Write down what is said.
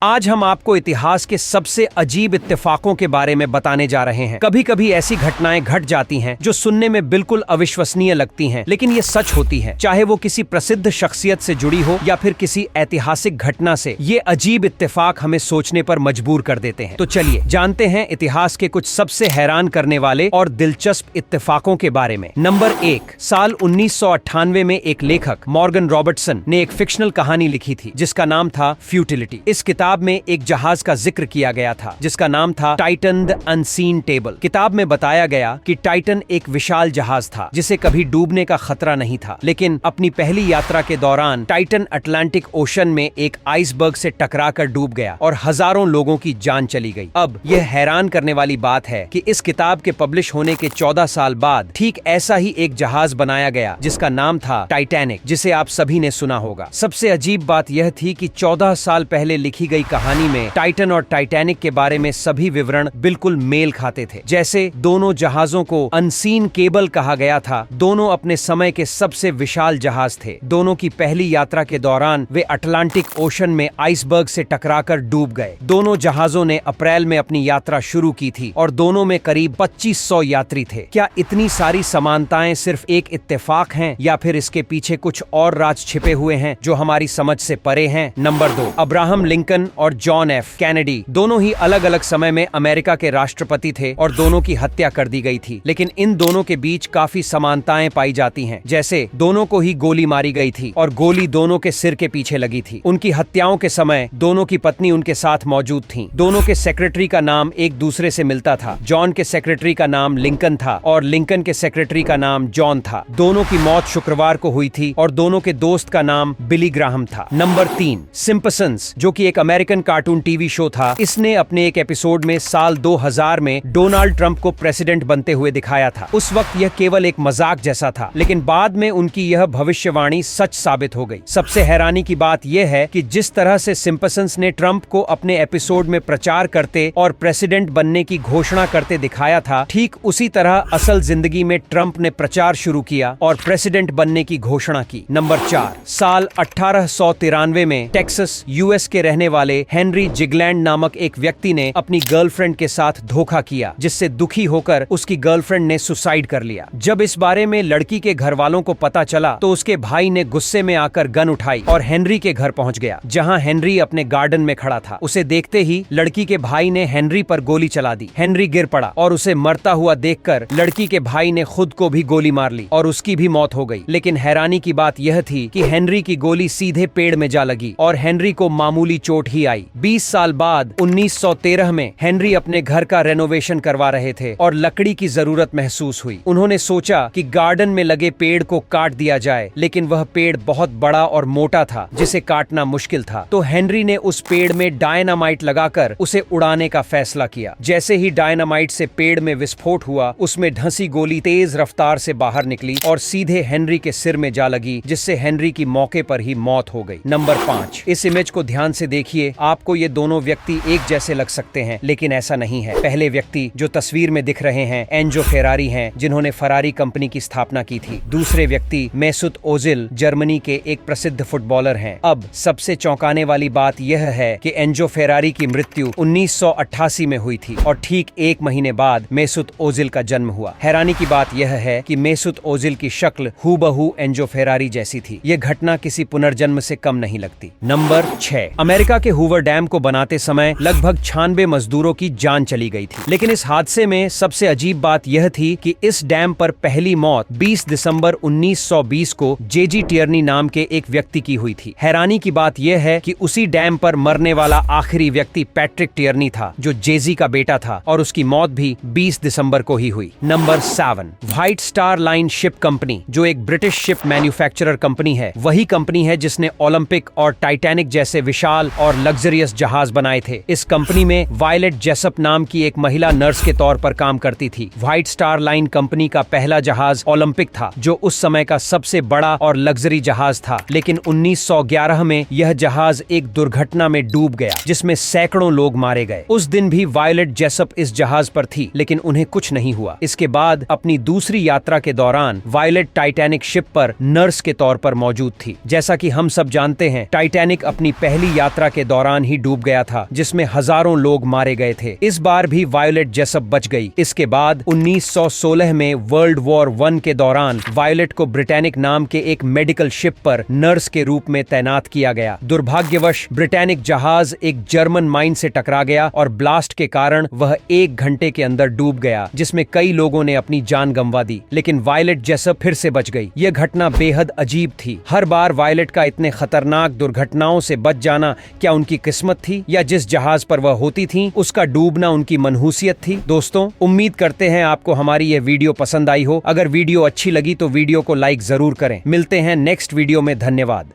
आज हम आपको इतिहास के सबसे अजीब इत्तेफाकों के बारे में बताने जा रहे हैं। कभी कभी ऐसी घटनाएं घट जाती हैं जो सुनने में बिल्कुल अविश्वसनीय लगती हैं, लेकिन ये सच होती है। चाहे वो किसी प्रसिद्ध शख्सियत से जुड़ी हो या फिर किसी ऐतिहासिक घटना से, ये अजीब इत्तेफाक हमें सोचने पर मजबूर कर देते हैं। तो चलिए जानते हैं इतिहास के कुछ सबसे हैरान करने वाले और दिलचस्प इत्तेफाकों के बारे में। नंबर 1, साल 1998 में एक लेखक मॉर्गन रॉबर्टसन ने एक फिक्शनल कहानी लिखी थी जिसका नाम था फ्यूटिलिटी। इस किताब में एक जहाज का जिक्र किया गया था जिसका नाम था टाइटन द अनसीन टेबल। किताब में बताया गया कि टाइटन एक विशाल जहाज था जिसे कभी डूबने का खतरा नहीं था, लेकिन अपनी पहली यात्रा के दौरान टाइटन अटलांटिक ओशन में एक आइसबर्ग से टकराकर डूब गया और हजारों लोगों की जान चली गई। अब यह हैरान करने वाली बात है कि इस किताब के पब्लिश होने के 14 साल बाद ठीक ऐसा ही एक जहाज बनाया गया जिसका नाम था टाइटैनिक, जिसे आप सभी ने सुना होगा। सबसे अजीब बात यह थी कि 14 साल पहले लिखी गई कहानी में टाइटन और टाइटैनिक के बारे में सभी विवरण बिल्कुल मेल खाते थे। जैसे दोनों जहाजों को अनसीन केबल कहा गया था, दोनों अपने समय के सबसे विशाल जहाज थे, दोनों की पहली यात्रा के दौरान वे अटलांटिक ओशन में आइसबर्ग से टकराकर डूब गए। दोनों जहाजों ने अप्रैल में अपनी यात्रा शुरू की थी और दोनों में करीब 2500 यात्री थे। क्या इतनी सारी समानताएं सिर्फ एक इत्तेफाक हैं या फिर इसके पीछे कुछ और राज छिपे हुए हैं जो हमारी समझ से परे हैं? नंबर 2, अब्राहम लिंकन और जॉन एफ कैनेडी दोनों ही अलग अलग समय में अमेरिका के राष्ट्रपति थे और दोनों की हत्या कर दी गई थी, लेकिन इन दोनों के बीच काफी समानताएं पाई जाती हैं। जैसे दोनों को ही गोली मारी गई थी और गोली दोनों के सिर के पीछे लगी थी। उनकी हत्याओं के समय दोनों की पत्नी उनके साथ मौजूद थी। दोनों के सेक्रेटरी का नाम एक दूसरे से मिलता था। जॉन के सेक्रेटरी का नाम लिंकन था और लिंकन के सेक्रेटरी का नाम जॉन था। दोनों की मौत शुक्रवार को हुई थी और दोनों के दोस्त का नाम बिली ग्राहम था। नंबर 3, सिम्पसन्स, जो कि एक अमेरिकन कार्टून टीवी शो था। इसने अपने एक एपिसोड में साल 2000 में डोनाल्ड ट्रंप को प्रेसिडेंट बनते हुए दिखाया था। उस वक्त यह केवल एक मजाक जैसा था, लेकिन बाद में उनकी यह भविष्यवाणी सच साबित हो गई। सबसे हैरानी की बात यह है कि जिस तरह से सिम्पसन्स ने ट्रंप को अपने एपिसोड में प्रचार करते और प्रेसिडेंट बनने की घोषणा करते दिखाया था, ठीक उसी तरह असल जिंदगी में ट्रंप ने प्रचार शुरू किया और प्रेसिडेंट बनने की घोषणा की। नंबर 4, साल 1893 में टेक्सास यूएस के रहने वाले हेनरी जिगलैंड नामक एक व्यक्ति ने अपनी गर्लफ्रेंड के साथ धोखा किया, जिससे दुखी होकर उसकी गर्लफ्रेंड ने सुसाइड कर लिया। जब इस बारे में लड़की के घर वालों को पता चला तो उसके भाई ने गुस्से में आकर गन उठाई और हेनरी के घर पहुंच गया, जहां हेनरी अपने गार्डन में खड़ा था। उसे देखते ही लड़की के भाई ने हेनरी पर गोली चला दी। हेनरी गिर पड़ा और उसे मरता हुआ देखकर लड़की के भाई ने खुद को भी गोली मार ली और उसकी भी मौत हो गई। लेकिन हैरानी की बात यह थी कि हेनरी की गोली सीधे पेड़ में जा लगी और हेनरी को मामूली चोट ही आई। 20 साल बाद 1913 में हेनरी अपने घर का रेनोवेशन करवा रहे थे और लकड़ी की जरूरत महसूस हुई। उन्होंने सोचा कि गार्डन में लगे पेड़ को काट दिया जाए, लेकिन वह पेड़ बहुत बड़ा और मोटा था जिसे काटना मुश्किल था। तो हेनरी ने उस पेड़ में डायनामाइट लगाकर उसे उड़ाने का फैसला किया। जैसे ही डायनामाइट से पेड़ में विस्फोट हुआ, उसमें धंसी गोली तेज रफ्तार से बाहर निकली और सीधे हेनरी के सिर में जा लगी, जिससे हेनरी की मौके पर ही मौत हो गई। नंबर 5, इस इमेज को ध्यान से देखिए। आपको ये दोनों व्यक्ति एक जैसे लग सकते हैं, लेकिन ऐसा नहीं है। पहले व्यक्ति जो तस्वीर में दिख रहे हैं एंजो फेरारी हैं, जिन्होंने फरारी कंपनी की स्थापना की थी। दूसरे व्यक्ति मेसुत ओजिल जर्मनी के एक प्रसिद्ध फुटबॉलर हैं। अब सबसे चौंकाने वाली बात यह है कि एंजो फेरारी की मृत्यु 1988 में हुई थी और ठीक 1 महीने बाद मेसुत ओजिल का जन्म हुआ। हैरानी की बात यह है कि मेसुत ओजिल की शक्ल हूबहू एंजो फेरारी जैसी थी। यह घटना किसी पुनर्जन्म से कम नहीं लगती। नंबर 6, अमेरिका के हूवर डैम को बनाते समय लगभग 96 मजदूरों की जान चली गई थी, लेकिन इस हादसे में सबसे अजीब बात यह थी कि इस डैम पर पहली मौत 20 दिसंबर 1920 को जेजी टियर्नी नाम के एक व्यक्ति की हुई थी। हैरानी की बात यह है कि उसी डैम पर मरने वाला आखिरी व्यक्ति पैट्रिक टियर्नी था, जो जेजी का बेटा था, और उसकी मौत भी 20 दिसंबर को ही हुई। Number 7, white star line ship company, जो एक ब्रिटिश शिप मैन्युफैक्चरर कंपनी है, वही कंपनी है जिसने ओलंपिक और टाइटैनिक जैसे विशाल और लग्जरियस जहाज बनाए थे। इस कंपनी में वायलेट जेसप नाम की एक महिला नर्स के तौर पर काम करती थी। व्हाइट स्टार लाइन कंपनी का पहला जहाज ओलंपिक था, जो उस समय का सबसे बड़ा और लग्जरी जहाज था, लेकिन 1911 में यह जहाज एक दुर्घटना में डूब गया, जिसमें सैकड़ों लोग मारे गए। उस दिन भी वायलेट जेसप इस जहाज पर थी, लेकिन उन्हें कुछ नहीं हुआ। इसके बाद अपनी दूसरी यात्रा के दौरान वायलेट टाइटैनिक शिप पर नर्स के तौर पर मौजूद थी। जैसा कि हम सब जानते हैं, टाइटैनिक अपनी पहली यात्रा के दौरान ही डूब गया था, जिसमें हजारों लोग मारे गए थे। इस बार भी वायोलेट जेसप बच गई। इसके बाद 1916 में वर्ल्ड वॉर 1 के दौरान वायोलेट को ब्रिटेनिक नाम के एक मेडिकल शिप पर नर्स के रूप में तैनात किया गया। दुर्भाग्यवश ब्रिटेनिक जहाज एक जर्मन माइन से टकरा गया और ब्लास्ट के कारण वह 1 घंटे के अंदर डूब गया, जिसमें कई लोगों ने अपनी जान गंवा दी, लेकिन वायोलेट जेसप फिर से बच गई। यह घटना बेहद अजीब थी। हर बार वायोलेट का इतने खतरनाक दुर्घटनाओं से बच जाना क्या उनकी किस्मत थी, या जिस जहाज पर वह होती थी उसका डूबना उनकी मनहूसियत थी? दोस्तों, उम्मीद करते हैं आपको हमारी यह वीडियो पसंद आई हो। अगर वीडियो अच्छी लगी तो वीडियो को लाइक जरूर करें। मिलते हैं नेक्स्ट वीडियो में। धन्यवाद।